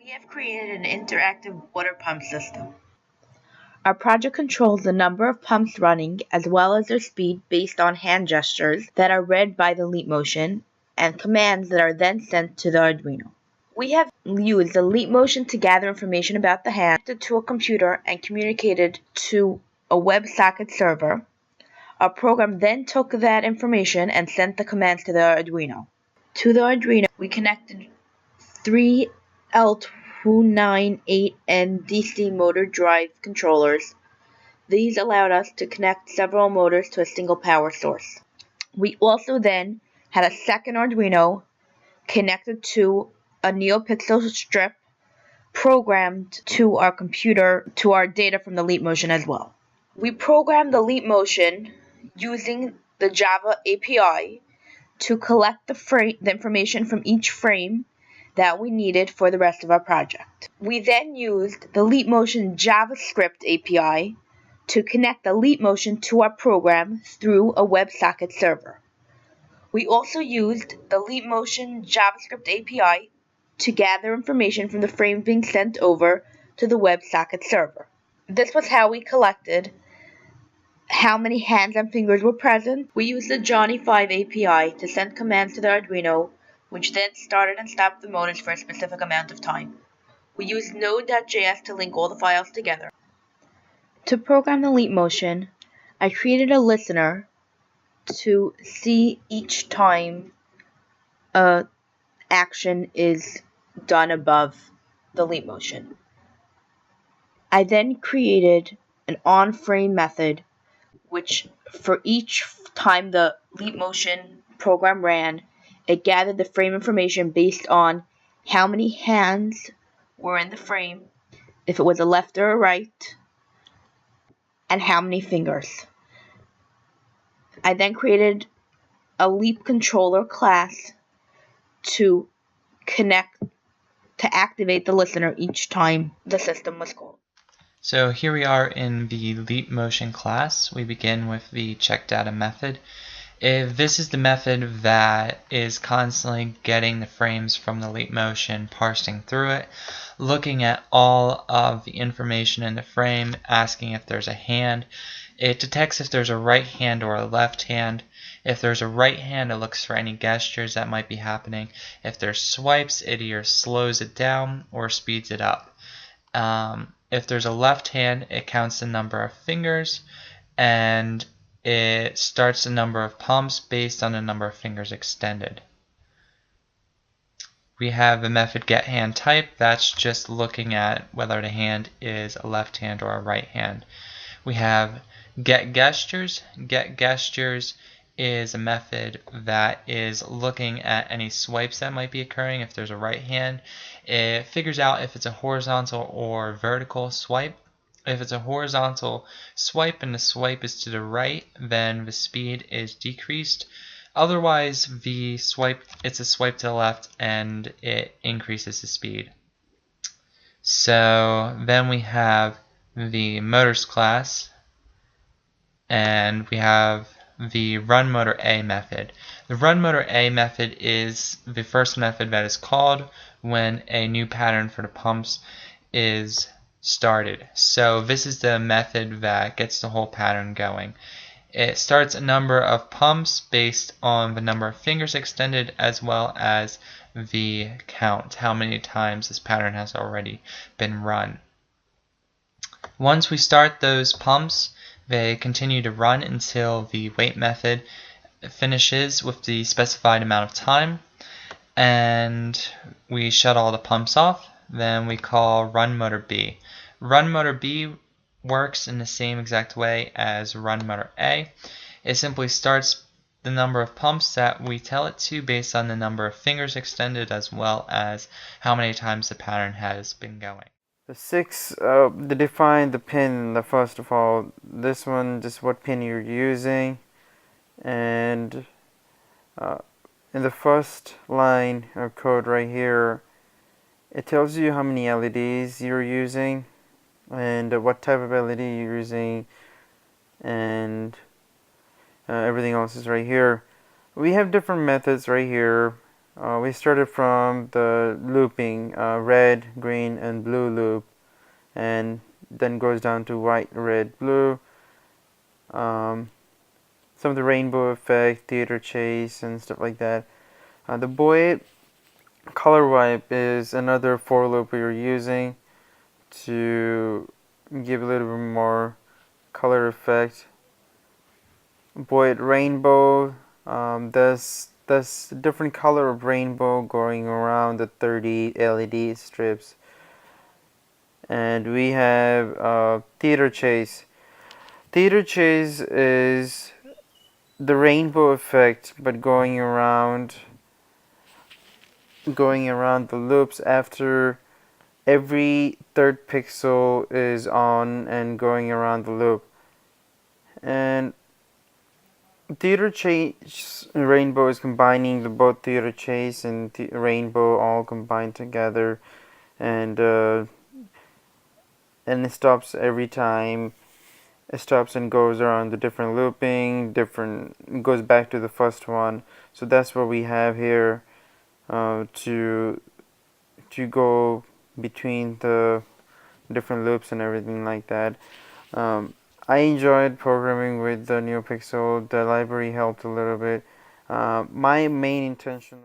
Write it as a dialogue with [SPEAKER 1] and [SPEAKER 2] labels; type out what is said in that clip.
[SPEAKER 1] We have created an interactive water pump system. Our project controls the number of pumps running as well as their speed based on hand gestures that are read by the leap motion and commands that are then sent to the Arduino. We have used the leap motion to gather information about the hand, connected to a computer, and communicated to a WebSocket server. Our program then took that information and sent the commands to the Arduino. To the Arduino, we connected 3 L298N DC motor drive controllers. These allowed us to connect several motors to a single power source. We also then had a second Arduino connected to a NeoPixel strip programmed to our computer to our data from the leap motion as well. We programmed the leap motion using the Java API to collect the information from each frame that we needed for the rest of our project. We then used the leap motion JavaScript API to connect the leap motion to our program through a WebSocket server. We also used the leap motion JavaScript API to gather information from the frame being sent over to the WebSocket server. This was how we collected how many hands and fingers were present. We used the Johnny-5 API to send commands to the Arduino, which then started and stopped the motors for a specific amount of time. We used Node.js to link all the files together. To program the leap motion, I created a listener to see each time a action is done above the leap motion. I then created an onFrame method which for each time the leap motion program ran, it gathered the frame information based on how many hands were in the frame, if it was a left or a right, and how many fingers. I then created a leap controller class to activate the listener each time the system was called.
[SPEAKER 2] So here we are in the leap motion class. We begin with the check data method. If this is the method that is constantly getting the frames from the leap motion, parsing through it, looking at all of the information in the frame, asking if there's a hand. It detects if there's a right hand or a left hand. If there's a right hand, it looks for any gestures that might be happening. If there's swipes, it either slows it down or speeds it up. If there's a left hand, it counts the number of fingers, and it starts the number of pumps based on the number of fingers extended. We have the method getHandType. That's just looking at whether the hand is a left hand or a right hand. We have getGestures. getGestures is a method that is looking at any swipes that might be occurring. If there's a right hand, it figures out if it's a horizontal or vertical swipe. If it's a horizontal swipe and the swipe is to the right, then the speed is decreased. Otherwise, it's a swipe to the left and it increases the speed. So then we have the motors class, and we have the runMotorA method. The runMotorA method is the first method that is called when a new pattern for the pumps is started. So this is the method that gets the whole pattern going. It starts a number of pumps based on the number of fingers extended as well as the count, how many times this pattern has already been run. Once we start those pumps, they continue to run until the wait method finishes with the specified amount of time, and we shut all the pumps off. Then we call runMotorB. runMotorB works in the same exact way as runMotorA. It simply starts the number of pumps that we tell it to based on the number of fingers extended as well as how many times the pattern has been going.
[SPEAKER 3] The 6, they define the pin, first of all, this one, just what pin you're using, and in the first line of code right here, it tells you how many LEDs you're using, and what type of LED you're using, and everything else is right here. We have different methods right here. we started from the looping red, green, and blue loop, and then goes down to white, red, blue. Some of the rainbow effect, theater chase, and stuff like that. The Boyd color wipe is another for loop we are using to give a little bit more color effect. Boyd rainbow, there's different color of rainbow going around the 30 LED strips. And we have theater chase. Theater chase is the rainbow effect, but going around the loops after every third pixel is on and going around the loop. And theater chase rainbow is combining both theater chase and rainbow all combined together, and it stops every time. It stops and goes around the different looping, goes back to the first one. So that's what we have here to go between the different loops and everything like that. I enjoyed programming with the NeoPixel. The library helped a little bit. My main intention